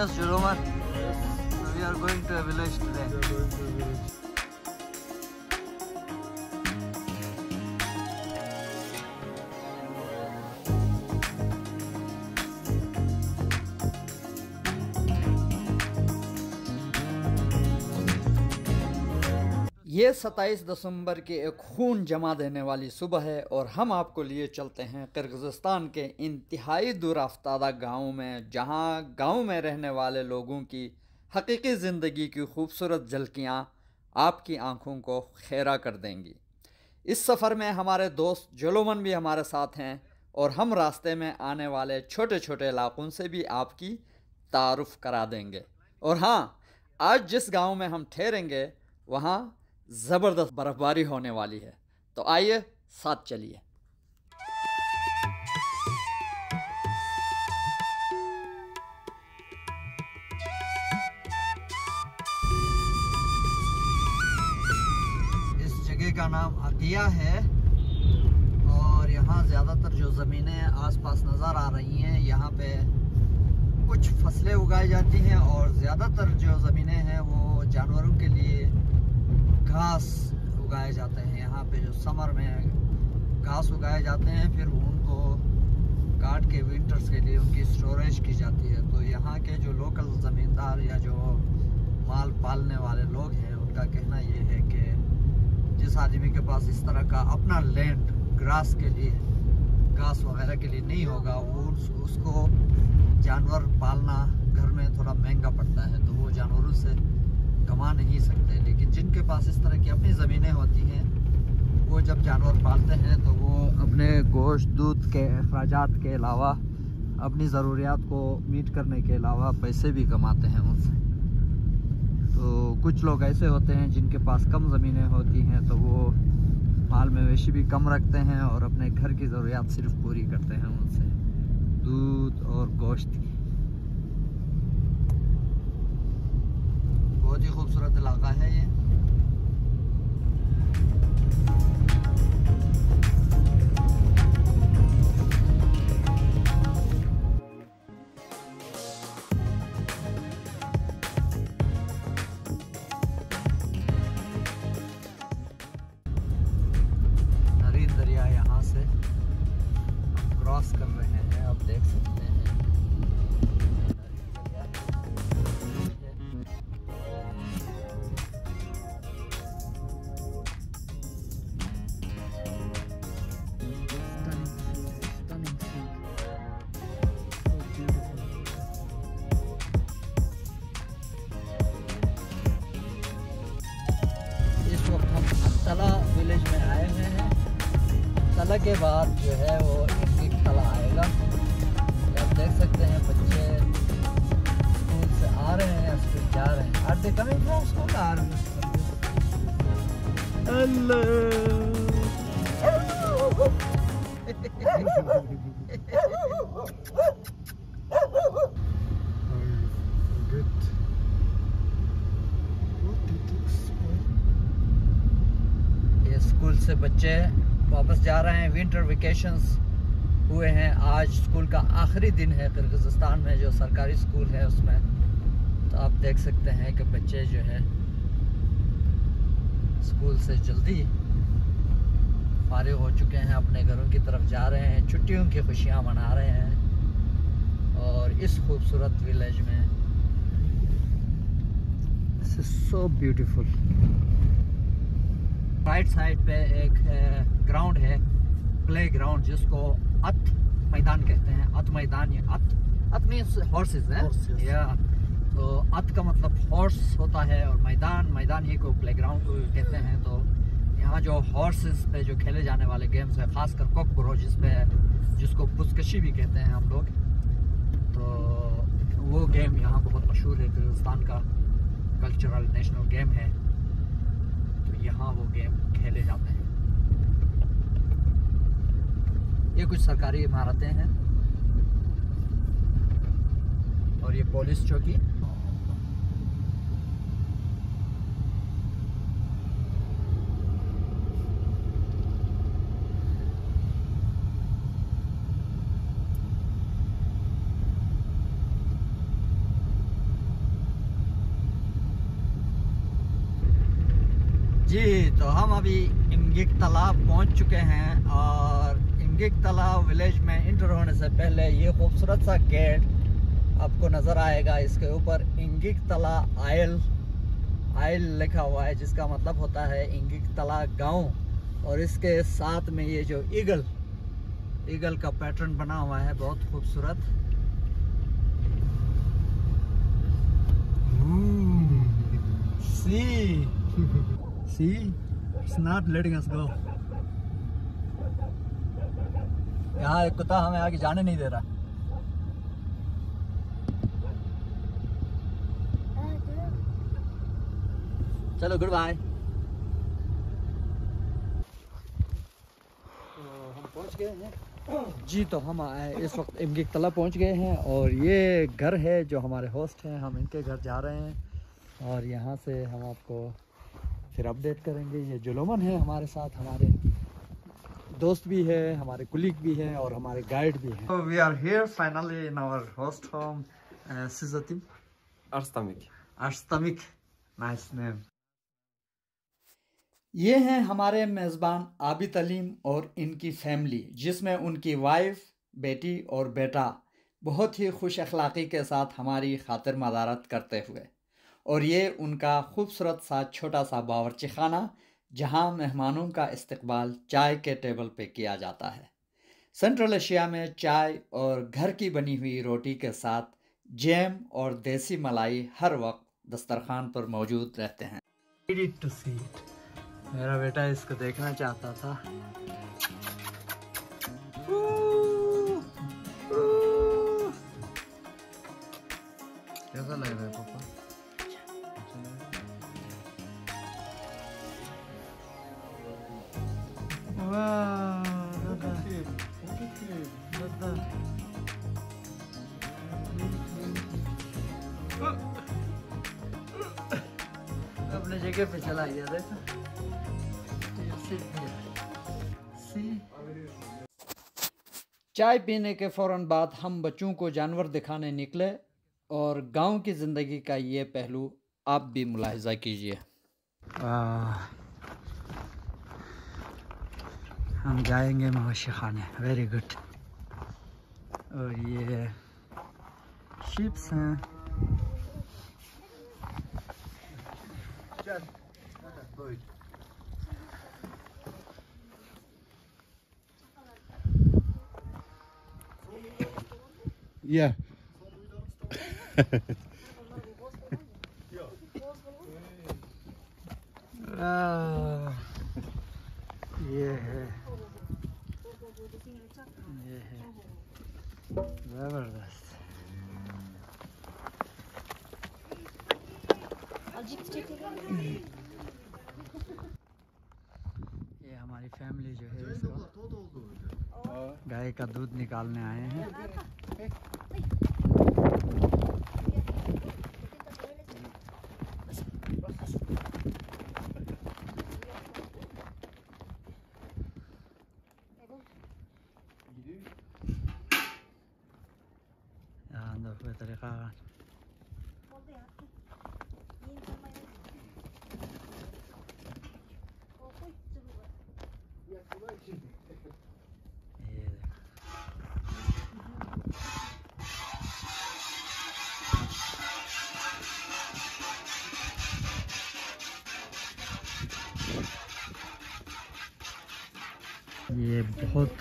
Yes, Joloman. So we are going to a village today. We are going to a village. ये 27 दिसंबर की एक खून जमा देने वाली सुबह है और हम आपको लिए चलते हैं किर्गिज़स्तान के इंतहाई दूरअफ्तादा गाँव में, जहाँ गाँव में रहने वाले लोगों की हकीकी ज़िंदगी की खूबसूरत झलकियाँ आपकी आँखों को खेरा कर देंगी। इस सफ़र में हमारे दोस्त जोलोमन भी हमारे साथ हैं और हम रास्ते में आने वाले छोटे छोटे इलाकों से भी आपकी तारुफ करा देंगे। और हाँ, आज जिस गाँव में हम ठहरेंगे वहाँ ज़बरदस्त बर्फ़बारी होने वाली है, तो आइए साथ चलिए। इस जगह का नाम अदिया है और यहाँ ज़्यादातर जो ज़मीनें आसपास नज़र आ रही हैं, यहाँ पे कुछ फसलें उगाई जाती हैं और ज़्यादातर जो ज़मीनें हैं वो जानवरों के लिए घास उगाए जाते हैं। यहाँ पे जो समर में घास उगाए जाते हैं, फिर उनको काट के विंटर्स के लिए उनकी स्टोरेज की जाती है। तो यहाँ के जो लोकल ज़मींदार या जो माल पालने वाले लोग हैं, उनका कहना ये है कि जिस आदमी के पास इस तरह का अपना लैंड ग्रास के लिए, घास वगैरह के लिए नहीं होगा, वो उसको जानवर पालना घर में थोड़ा महंगा पड़ता है, तो वो जानवरों से कमा नहीं सकते। लेकिन जिनके पास इस तरह की अपनी ज़मीनें होती हैं, वो जब जानवर पालते हैं तो वो अपने गोश्त दूध के अखराजात के अलावा अपनी ज़रूरियात को मीट करने के अलावा पैसे भी कमाते हैं उनसे। तो कुछ लोग ऐसे होते हैं जिनके पास कम ज़मीनें होती हैं, तो वो माल मवेशी भी कम रखते हैं और अपने घर की ज़रूरियात सिर्फ पूरी करते हैं उनसे, दूध और गोश्त की। बहुत ही खूबसूरत इलाका है ये। नरीन दरिया यहाँ से हम क्रॉस कर रहे हैं, आप देख सकते हैं। तला विलेज में आए हुए हैं। तला के बाद जो है वो एक तला आएगा। आप देख सकते हैं बच्चे स्कूल से आ रहे हैं, स्कूल जा रहे हैं। Are they coming from school? आर स्कूल से बच्चे वापस जा रहे हैं। विंटर वेकेशंस हुए हैं, आज स्कूल का आखिरी दिन है किर्गिज़स्तान में, जो सरकारी स्कूल है उसमें। तो आप देख सकते हैं कि बच्चे जो है स्कूल से जल्दी फारिग हो चुके हैं, अपने घरों की तरफ जा रहे हैं, छुट्टियों की खुशियां मना रहे हैं। और इस खूबसूरत विलेज में this is so beautiful. Right side पे एक ग्राउंड है, प्ले ग्राउंड, जिसको अत मैदान कहते हैं। अत मैदान या अत मीन्स हॉर्सेस है या, तो अत का मतलब हॉर्स होता है और मैदान ही को प्ले ग्राउंड को कहते हैं। तो यहाँ जो हॉर्सेस पे जो खेले जाने वाले गेम्स है, खासकर कॉकब्रो जिसको बुज़कशी भी कहते हैं हम लोग, तो वो गेम यहाँ बहुत मशहूर है। किर्गिज़स्तान का कल्चरल नेशनल गेम है, तो यहाँ वो गेम खेले जाते हैं। ये कुछ सरकारी इमारतें हैं और ये पुलिस चौकी। जी तो हम अभी इमगिक तालाब पहुंच चुके हैं और इमगिक तालाब विलेज में इंटर होने से पहले ये खूबसूरत सा गेट आपको नज़र आएगा। इसके ऊपर इंगिक तला आयल लिखा हुआ है, जिसका मतलब होता है इंगिक तला गांव। और इसके साथ में ये जो ईगल का पैटर्न बना हुआ है, बहुत खूबसूरत। See, it's not letting us go. यहाँ एक कुत्ता हमें आगे जाने नहीं दे रहा। चलो गुड बाय। तो हम पहुँच गए हैं जी। तो हम इस वक्त इमगिक तला पहुँच गए हैं और ये घर है जो हमारे होस्ट हैं, हम इनके घर जा रहे हैं और यहाँ से हम आपको फिर अपडेट करेंगे। ये जुलोमन है हमारे साथ, हमारे दोस्त भी है, हमारे कुलीग भी है और हमारे गाइड भी है। We are here finally in our host home सिज़तिम अर्स्तमिक, नाइस नेम। ये हैं हमारे मेज़बान आबिद अलीम और इनकी फैमिली, जिसमें उनकी वाइफ, बेटी और बेटा बहुत ही खुश अखलाक़ी के साथ हमारी खातिर मदारत करते हुए। और ये उनका खूबसूरत सा छोटा सा बावर्ची खाना, जहाँ मेहमानों का इस्तकबाल चाय के टेबल पे किया जाता है। सेंट्रल एशिया में चाय और घर की बनी हुई रोटी के साथ जैम और देसी मलाई हर वक्त दस्तरखान पर मौजूद रहते हैं। मेरा बेटा इसको देखना चाहता था। कैसा लग रहा है पापा? अपने जगह पे चला गया। देखो चाय पीने के फ़ौरन बाद हम बच्चों को जानवर दिखाने निकले और गांव की ज़िंदगी का ये पहलू आप भी मुलाहिज़ा कीजिए। हम जाएंगे मवेशी खाने। Very good. और ये शीप्स हैं। Yeah. ये है जबरदस्त। ये हमारी फैमिली जो है इसको गाय का दूध निकालने आए हैं। अंदर कोई तरीका ये बहुत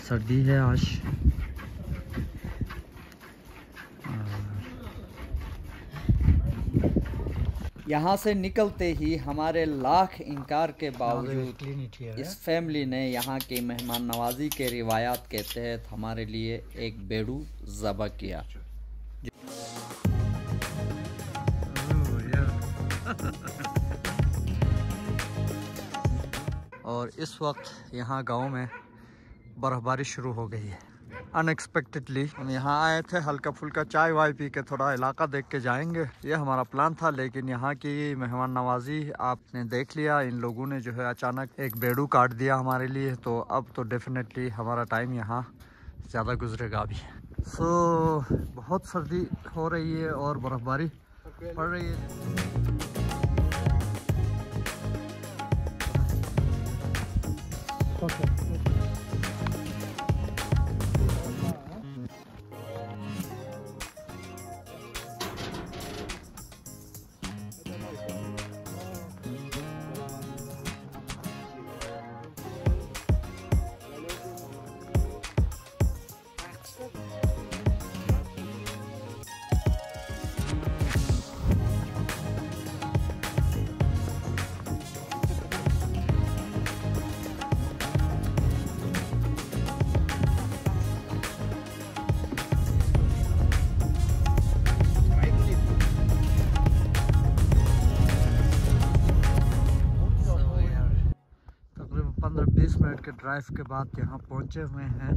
सर्दी है आज। यहाँ से निकलते ही हमारे लाख इनकार के बावजूद इस फैमिली ने यहाँ की मेहमान नवाजी के रिवायात के तहत हमारे लिए एक बेड़ू ज़बह किया। और इस वक्त यहाँ गांव में बर्फ़बारी शुरू हो गई है अनएक्सपेक्टेडली। हम यहाँ आए थे हल्का फुल्का चाय वाय पी के थोड़ा इलाका देख के जाएंगे, ये हमारा प्लान था। लेकिन यहाँ की मेहमान नवाजी आपने देख लिया, इन लोगों ने जो है अचानक एक बेड़ू काट दिया हमारे लिए। तो अब तो डेफिनेटली हमारा टाइम यहाँ ज़्यादा गुजरेगा अभी। बहुत सर्दी हो रही है और बर्फ़बारी पड़ रही है। तकरीबन 15-20 मिनट के ड्राइव के बाद यहाँ पहुँचे हुए हैं।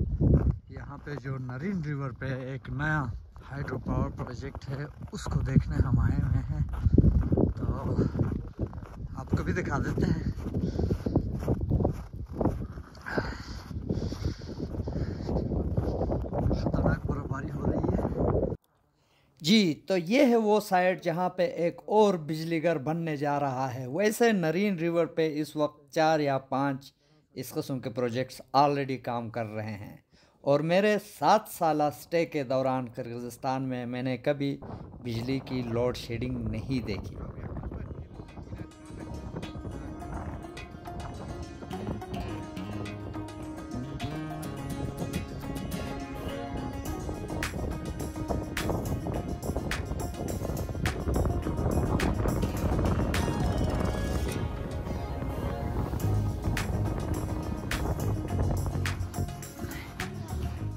यहाँ पे जो नरीन रिवर पे एक नया हाइड्रो पावर प्रोजेक्ट है उसको देखने हम आए हुए हैं, तो आपको भी दिखा देते हैं। खतरनाक बर्फबारी हो रही है जी। तो ये है वो साइड जहाँ पे एक और बिजली घर बनने जा रहा है। वैसे नरीन रिवर पे इस वक्त 4 या 5 इस किस्म के प्रोजेक्ट्स ऑलरेडी काम कर रहे हैं, और मेरे 7 साल स्टे के दौरान किर्गिज़स्तान में मैंने कभी बिजली की लोड शेडिंग नहीं देखी।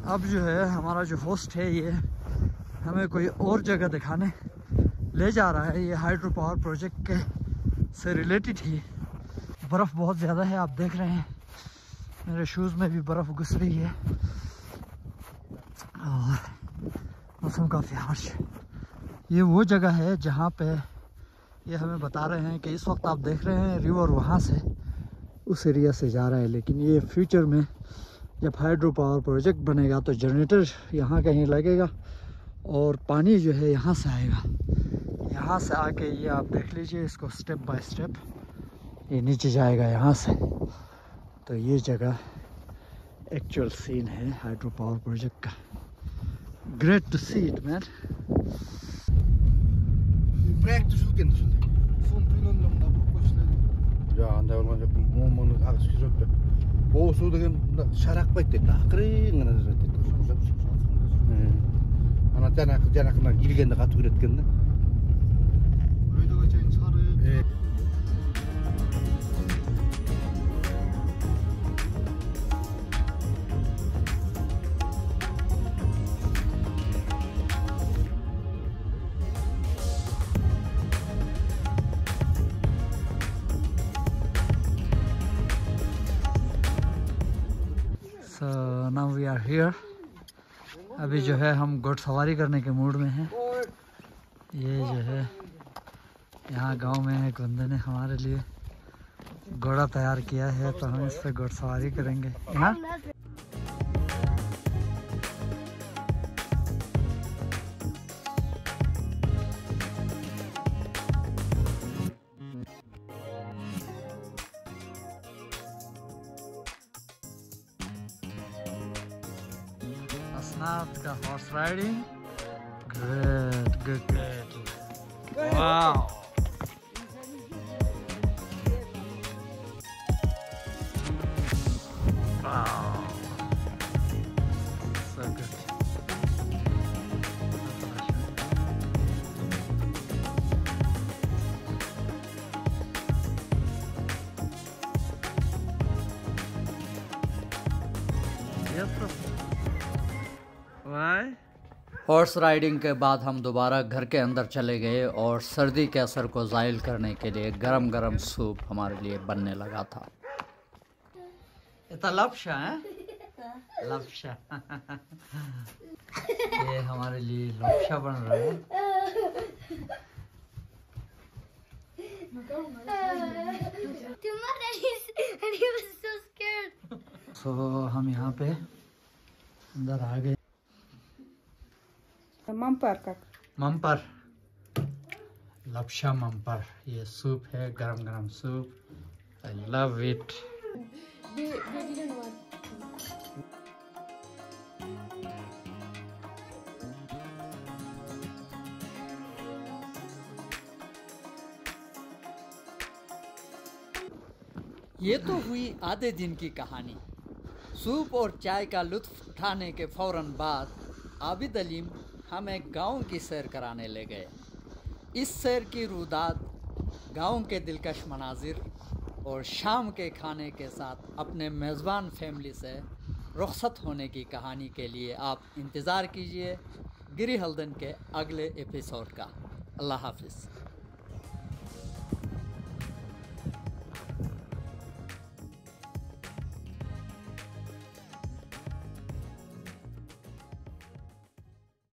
अब जो है हमारा जो होस्ट है ये हमें कोई और जगह दिखाने ले जा रहा है। ये हाइड्रो पावर प्रोजेक्ट के से रिलेटेड ही। बर्फ़ बहुत ज़्यादा है, आप देख रहे हैं मेरे शूज़ में भी बर्फ़ घुस रही है और मौसम काफ़ी हार्श। ये वो जगह है जहाँ पे ये हमें बता रहे हैं कि इस वक्त आप देख रहे हैं रिवर वहाँ से उस एरिया से जा रहा है, लेकिन ये फ्यूचर में जब हाइड्रो पावर प्रोजेक्ट बनेगा तो जनरेटर यहाँ कहीं लगेगा और पानी जो है यहाँ से आएगा। यहाँ से आके ये आप देख लीजिए इसको स्टेप बाय स्टेप ये नीचे जाएगा यहाँ से। तो ये जगह एक्चुअल सीन है हाइड्रो पावर प्रोजेक्ट का। Great to see it man. 보수 되게 샤락바이 됐다. 그래 그러는 줄 하나 잖아 그잖아 그냥 일겠나 가도 그랬겠네. 여기다가 저 차를 예. So now we are here। अभी जो है हम घुड़सवारी करने के मूड में हैं। ये जो है यहाँ गांव में एक बंदे ने हमारे लिए घोड़ा तैयार किया है, तो हम इस पर घुड़सवारी करेंगे। हाँ Asnath ka horse riding. Good. Wow. Wow. So good. Yes, sir. Horse riding के बाद हम दोबारा घर के अंदर चले गए और सर्दी के असर को ज़ाइल करने के लिए गरम गरम सूप हमारे लिए बनने लगा था। इतना लपशा है लपशा ये हमारे लिए लपशा बन रहा है। तो हम यहाँ पे अंदर आ गए। मम्पर लपशा मम्पर, ये सूप है, गरम गरम soup. I love it. they didn't want. ये तो हुई आधे दिन की कहानी। सूप और चाय का लुत्फ उठाने के फ़ौरन बाद आबिद अलीम हमें गांव की सैर कराने ले गए। इस सैर की रुदात गांव के दिलकश मनाजिर और शाम के खाने के साथ अपने मेज़बान फैमिली से रुखसत होने की कहानी के लिए आप इंतज़ार कीजिए गिरी हल्दन के अगले एपिसोड का। अल्लाह हाफिज़।